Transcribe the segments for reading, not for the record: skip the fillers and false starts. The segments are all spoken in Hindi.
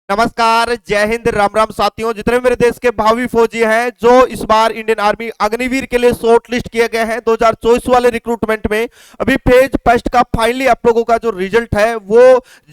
नमस्कार, जय हिंद, राम राम साथियों। जितने मेरे देश के भावी फौजी हैं जो इस बार इंडियन आर्मी अग्निवीर के लिए शॉर्ट लिस्ट किए गए हैं 2024 वाले रिक्रूटमेंट में, अभी फेज फर्स्ट का फाइनली आप लोगों का जो रिजल्ट है वो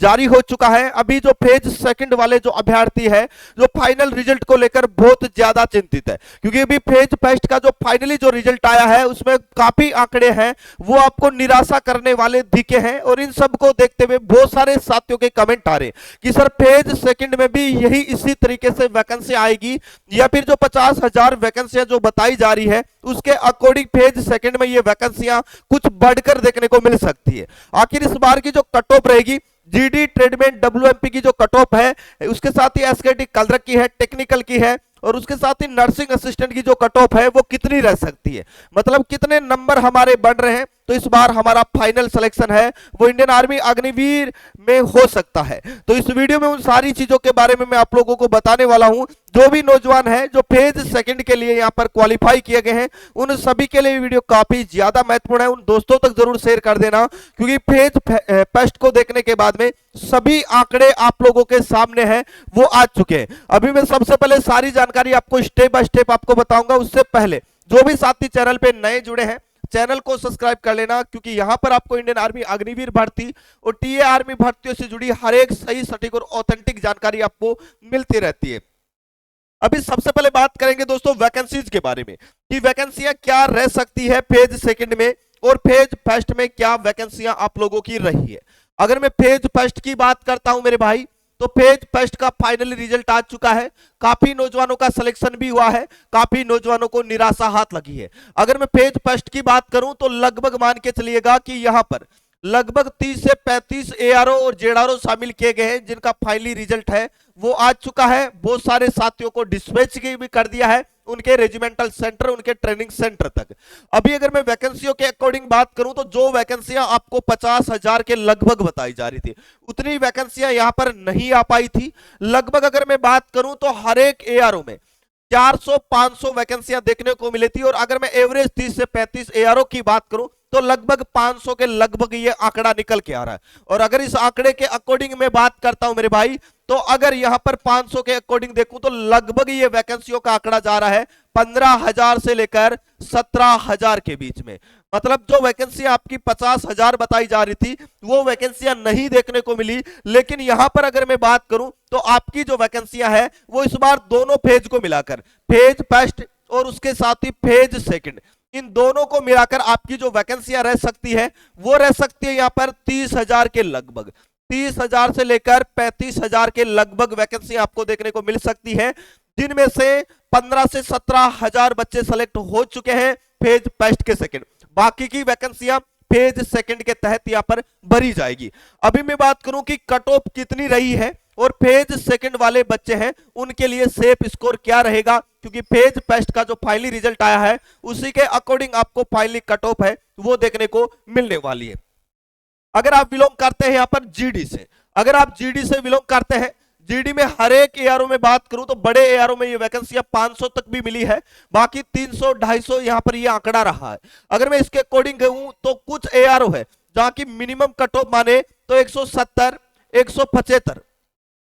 जारी हो चुका है। अभी जो फेज सेकंड वाले जो अभ्यर्थी है जो फाइनल रिजल्ट को लेकर बहुत ज्यादा चिंतित है, क्योंकि अभी फेज फर्स्ट का जो फाइनली जो रिजल्ट आया है उसमें काफी आंकड़े हैं वो आपको निराशा करने वाले दिखे हैं। और इन सबको देखते हुए बहुत सारे साथियों के कमेंट आ रहे हैं कि सर फेज सेकंड में भी यही इसी तरीके से वैकेंसी आएगी या फिर जो 50,000 वैकेंसियां जो बताई जा रही है उसके अकॉर्डिंग फेज सेकंड में ये वैकेंसियां कुछ बढ़कर देखने को मिल सकती है। आखिर इस बार की जो कट ऑफ रहेगी जीडी, ट्रेडमेन, डब्ल्यूएमपी की जो कट ऑफ है, उसके साथ ही एसकेटी कलरक की है, टेक्निकल की है और उसके साथ ही नर्सिंग असिस्टेंट की जो कट ऑफ है वो कितनी रह सकती है, मतलब कितने नंबर हमारे बढ़ रहे हैं। तो इस बार हमारा फाइनल सिलेक्शन है वो इंडियन आर्मी अग्निवीर में हो सकता है। तो इस वीडियो में उन सारी चीजों के बारे में मैं आप लोगों को बताने वाला हूं। जो भी नौजवान है जो फेज सेकंड के लिए यहां पर क्वालिफाई किए गए हैं उन सभी के लिए वीडियो काफी ज्यादा महत्वपूर्ण है। उन दोस्तों तक जरूर शेयर कर देना, क्योंकि फेज फर्स्ट को देखने के बाद में सभी आंकड़े आप लोगों के सामने हैं वो आ चुके हैं। अभी मैं सबसे पहले सारी जानकारी आपको स्टेप बाय स्टेप आपको बताऊंगा। उससे पहले जो भी साथी चैनल पे नए जुड़े हैं चैनल को सब्सक्राइब कर लेना, क्योंकि यहां पर आपको इंडियन आर्मी अग्निवीर भर्ती और टीए आर्मी भर्तियों से जुड़ी हर एक सही, सटीक और ऑथेंटिक जानकारी आपको मिलती रहती है। अभी सबसे पहले बात करेंगे दोस्तों वैकेंसीज के बारे में कि वैकेंसियां क्या रह सकती है फेज सेकंड में और फेज फर्स्ट में क्या वैकेंसियां आप लोगों की रही है। अगर मैं फेज फर्स्ट की बात करता हूं मेरे भाई, तो फेज फर्स्ट का फाइनली रिजल्ट आ चुका है। काफी नौजवानों का सिलेक्शन भी हुआ है, काफी नौजवानों को निराशा हाथ लगी है। अगर मैं फेज फर्स्ट की बात करूं तो लगभग मान के चलिएगा कि यहां पर लगभग 30 से 35 एआरओ और जेडआरओ शामिल किए गए हैं जिनका फाइनली रिजल्ट है वो आ चुका है। बहुत सारे साथियों को डिस्पैच भी कर दिया है उनके रेजिमेंटल सेंटर, उनके ट्रेनिंग सेंटर तक। अभी अगर मैं वैकेंसियों के अकॉर्डिंग बात करूं तो जो वैकेंसियां आपको 50,000 के लगभग बताई जा रही थी उतनी वैकेंसियां यहां पर नहीं आ पाई थी। लगभग अगर मैं बात करूं तो हर एक एआरओ में 400-500 वैकेंसियां देखने को मिली थी। और अगर मैं एवरेज 30 से 35 एआरओ की बात करूं तो लगभग 500 के लगभग ये आंकड़ा निकल के आ रहा है। और अगर इस आंकड़े के अकॉर्डिंग मैं बात करता हूं मेरे भाई, तो अगर यहां पर 500 के अकॉर्डिंग देखूं तो लगभग ये वैकेंसियों का आंकड़ा जा रहा है 15,000 से लेकर 17,000 के बीच में। मतलब जो वैकेंसी आपकी 50,000 बताई जा रही थी वो वैकेंसियां नहीं देखने को मिली। लेकिन यहां पर अगर मैं बात करूं तो आपकी जो वैकेंसियां है वो इस बार दोनों फेज को मिलाकर, फेज फर्स्ट और उसके साथ ही फेज सेकंड, इन दोनों को मिलाकर आपकी जो वैकेंसियां रह सकती है वो रह सकती है यहां पर 30,000 के लगभग, 30,000 से लेकर 35,000 के लगभग वैकेंसी आपको देखने को मिल सकती है, जिनमें से 15 से 17,000 बच्चे सेलेक्ट हो चुके हैं फेज फर्स्ट के सेकंड। बाकी की वैकेंसियां फेज सेकंड के तहत यहां पर भरी जाएगी। अभी मैं बात करूं कि कट ऑफ कितनी रही है और फेज सेकंड वाले बच्चे हैं उनके लिए सेफ स्कोर क्या रहेगा, क्योंकि फेज फर्स्ट का जो फाइनली रिजल्ट आया है उसी के अकॉर्डिंग आपको फाइनली कट ऑफ है वो देखने को मिलने वाली है। अगर आप बिलोंग करते हैं यहां पर जीडी से, अगर आप जीडी से बिलोंग करते हैं, जीडी में हर एक एआरओ में बात करूं तो बड़े एआरओ में ये वैकेंसियां 500 तक भी मिली है, बाकी 300 250 यहां पर ये आंकड़ा रहा है। अगर मैं इसके अकॉर्डिंग कहूं तो कुछ एआरओ है जहां की मिनिमम कट ऑफ माने तो 170, 175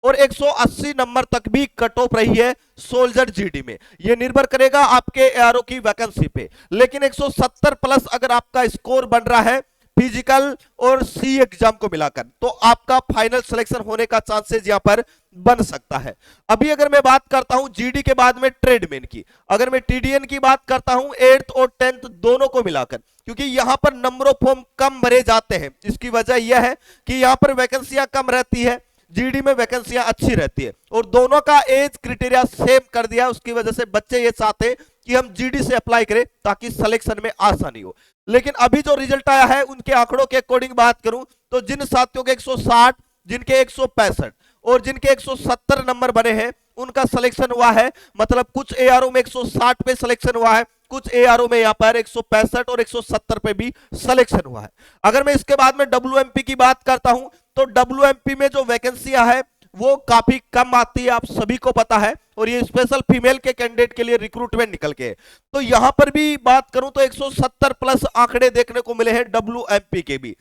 और 180 नंबर तक भी कट ऑफ रही है सोल्जर जीडी में। यह निर्भर करेगा आपके एआरओ की वैकेंसी पे, लेकिन 170 प्लस अगर आपका स्कोर बन रहा है फिजिकल और सी एग्जाम को मिलाकर तो आपका फाइनल सिलेक्शन होने का चांसेस यहां पर बन सकता है। अभी अगर मैं बात करता हूं जीडी के बाद में ट्रेडमैन की, अगर मैं टीडीएन की बात करता हूं 8th और 10th दोनों को मिलाकर, क्योंकि यहां पर नंबर ऑफ फॉर्म कम भरे जाते हैं। इसकी वजह यह है कि यहां पर वैकेंसियां कम रहती है, जीडी में वैकेंसियां अच्छी रहती है और दोनों का एज क्राइटेरिया सेम कर दिया। उसकी वजह से बच्चे ये चाहते हैं कि हम जीडी से अप्लाई करें ताकि सिलेक्शन में आसानी हो। लेकिन अभी जो रिजल्ट आया है उनके आंकड़ों के अकॉर्डिंग बात करूं तो जिन साथियों के 160, जिनके 165 और जिनके 170 नंबर बने हैं उनका सिलेक्शन हुआ है। मतलब कुछ एआरओ में 160 पे सिलेक्शन हुआ है, कुछ एआरओ में यहां पर 165 और 170 पे भी सिलेक्शन हुआ है। अगर मैं इसके बाद में डब्ल्यूएमपी की बात करता हूं तो डब्ल्यूएमपी में जो वैकेंसियां है वो काफी कम आती है, आप सभी को पता है, और ये स्पेशल फीमेल के कैंडिडेट के लिए रिक्रूटमेंट निकल के। तो यहां पर भी बात करूं तो 170 प्लस आंकड़े देखने को मिले हैं डब्ल्यूएमपी के भी।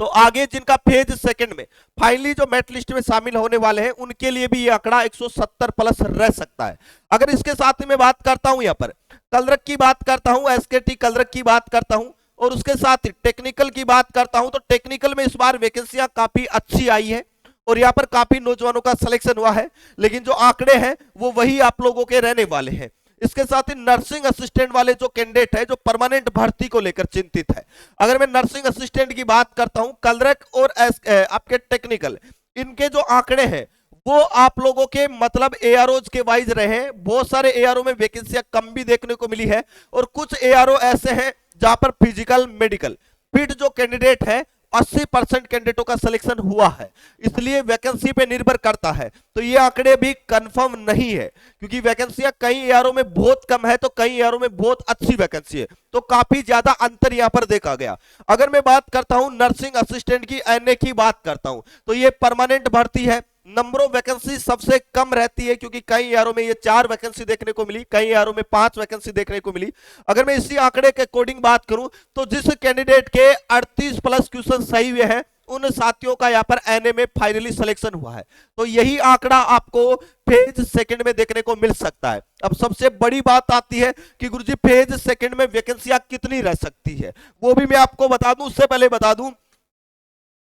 तो आगे जिनका फेज सेकंड में फाइनली जो मेरिट लिस्ट में शामिल होने वाले हैं उनके लिए भी ये आंकड़ा 170 प्लस रह सकता है। अगर इसके साथ ही मैं बात करता हूं, यहाँ पर कलरक की बात करता हूं, एसकेटी कलरक की बात करता हूं और उसके साथ ही टेक्निकल की बात करता हूं, तो टेक्निकल में इस बार वैकेंसियां काफी अच्छी आई है और यहाँ पर काफी नौजवानों का सिलेक्शन हुआ है, लेकिन जो आंकड़े हैं वो वही आप लोगों के रहने वाले हैं। इसके साथ ही नर्सिंग असिस्टेंट वाले जो कैंडिडेट है जो परमानेंट भर्ती को लेकर चिंतित है, अगर मैं नर्सिंग असिस्टेंट की बात करता हूं, कलरक और आपके टेक्निकल, इनके जो आंकड़े हैं वो आप लोगों के मतलब एआरओज के वाइज रहे। बहुत सारे एआरओ में वैकेंसियां कम भी देखने को मिली है और कुछ एआरओ ऐसे हैं जहां पर फिजिकल मेडिकल फिट जो कैंडिडेट है 80% कैंडिडेटों का सिलेक्शन हुआ है, इसलिए वैकेंसी पे निर्भर करता है। तो ये आंकड़े भी कंफर्म नहीं है क्योंकि वैकेंसियां कई एआरओ में बहुत कम है तो कई एआरओ में बहुत अच्छी वैकेंसी है, तो काफी ज्यादा अंतर यहां पर देखा गया। अगर मैं बात करता हूं नर्सिंग असिस्टेंट की, एनए की बात करता हूं, तो ये परमानेंट भर्ती है। नंबर ऑफ वैकेंसी सबसे कम रहती है क्योंकि कई यारों में ये 4 वैकेंसी देखने को मिली, कई यारों में 5 वैकेंसी देखने को मिली। अगर मैं इसी आंकड़े के अकॉर्डिंग बात करूं तो जिस कैंडिडेट के 38 प्लस क्वेश्चन सही हुए हैं उन साथियों का यहां पर एनए में फाइनली सिलेक्शन हुआ है। तो यही आंकड़ा आपको फेज सेकंड में देखने को मिल सकता है। अब सबसे बड़ी बात आती है कि गुरुजी फेज सेकंड में वैकेंसियां कितनी रह सकती है, वो भी मैं आपको बता दूं। उससे पहले बता दूं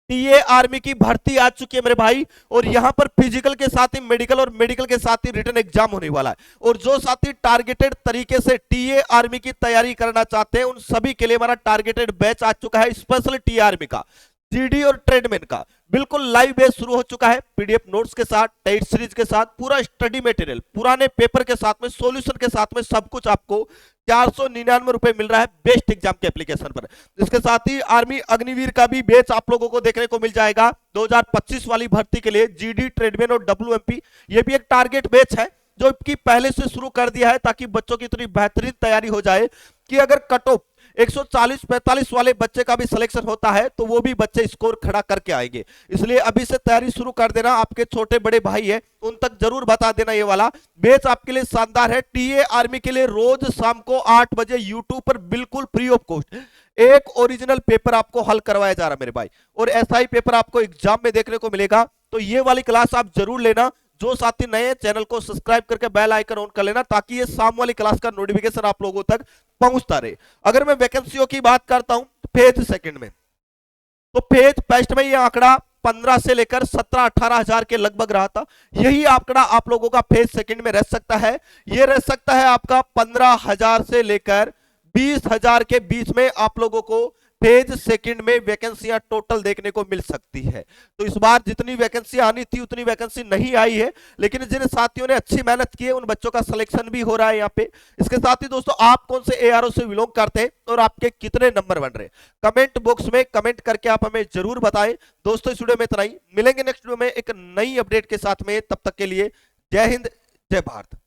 टीए आर्मी की भर्ती आ चुकी है मेरे भाई, और यहां पर फिजिकल के साथ ही मेडिकल और मेडिकल के साथ ही रिटन एग्जाम होने वाला है। और जो साथी टारगेटेड तरीके से टीए आर्मी की तैयारी करना चाहते हैं उन सभी के लिए हमारा टारगेटेड बैच आ चुका है, स्पेशल टीए आर्मी का, जीडी और ट्रेडमैन का बिल्कुल लाइव बैच शुरू हो चुका है। पीडीएफ नोट्स के साथ, टेस्ट सीरीज के साथ, पूरा स्टडी मटेरियल, पुराने पेपर के साथ में, सॉल्यूशन के साथ में, सब कुछ आपको 499 रुपए मिल रहा है बेस्ट एग्जाम के एप्लीकेशन पर। इसके साथ ही आर्मी अग्निवीर का भी बैच आप लोगों को देखने को मिल जाएगा 2025 वाली भर्ती के लिए, जीडी ट्रेडमैन और डब्ल्यूएमपी। ये भी एक टारगेट बैच है जो कि पहले से शुरू कर दिया है ताकि बच्चों की इतनी बेहतरीन तैयारी हो जाए कि अगर कट ऑफ 140-45 वाले बच्चे का भी सिलेक्शन होता है तो वो भी बच्चे स्कोर खड़ा करके आएंगे। इसलिए अभी से तैयारी शुरू कर देना, आपके छोटे बड़े भाई है उन तक जरूर बता देना। ये वाला बैच आपके लिए शानदार है। टीए आर्मी के लिए रोज शाम को 8 बजे यूट्यूब पर बिल्कुल फ्री ऑफ कॉस्ट एक ओरिजिनल पेपर आपको हल करवाया जा रहा है मेरे भाई, और ऐसा ही पेपर आपको एग्जाम में देखने को मिलेगा। तो ये वाली क्लास आप जरूर लेना। जो साथी नए हैं चैनल को सब्सक्राइब करके बेल आइकन ऑन कर लेना ताकि ये शाम वाली क्लास का नोटिफिकेशन आप लोगों तक पहुंचता रहे। अगर मैं वैकेंसियों की बात करता हूं फेज सेकंड में, तो फेज फर्स्ट में ये आंकड़ा 15 से लेकर 17-18 हजार के लगभग रहा था। यही आंकड़ा आप लोगों का फेज सेकंड में रह सकता है। ये रह सकता है आपका 15,000 से लेकर 20,000 के बीच में आप लोगों को फेज सेकंड में वैकेंसियां टोटल देखने को मिल सकती है। तो इस बार जितनी वैकेंसी आनी थी उतनी वैकेंसी नहीं आई है, लेकिन जिन साथियों ने अच्छी मेहनत की है उन बच्चों का सिलेक्शन भी हो रहा है यहाँ पे। इसके साथ ही दोस्तों आप कौन से एआरओ से बिलोंग करते हैं और आपके कितने नंबर बन रहे हैं कमेंट बॉक्स में कमेंट करके आप हमें जरूर बताएं। दोस्तों इस वीडियो में इतना ही, मिलेंगे नेक्स्ट वीडियो में एक नई अपडेट के साथ में, तब तक के लिए जय हिंद जय भारत।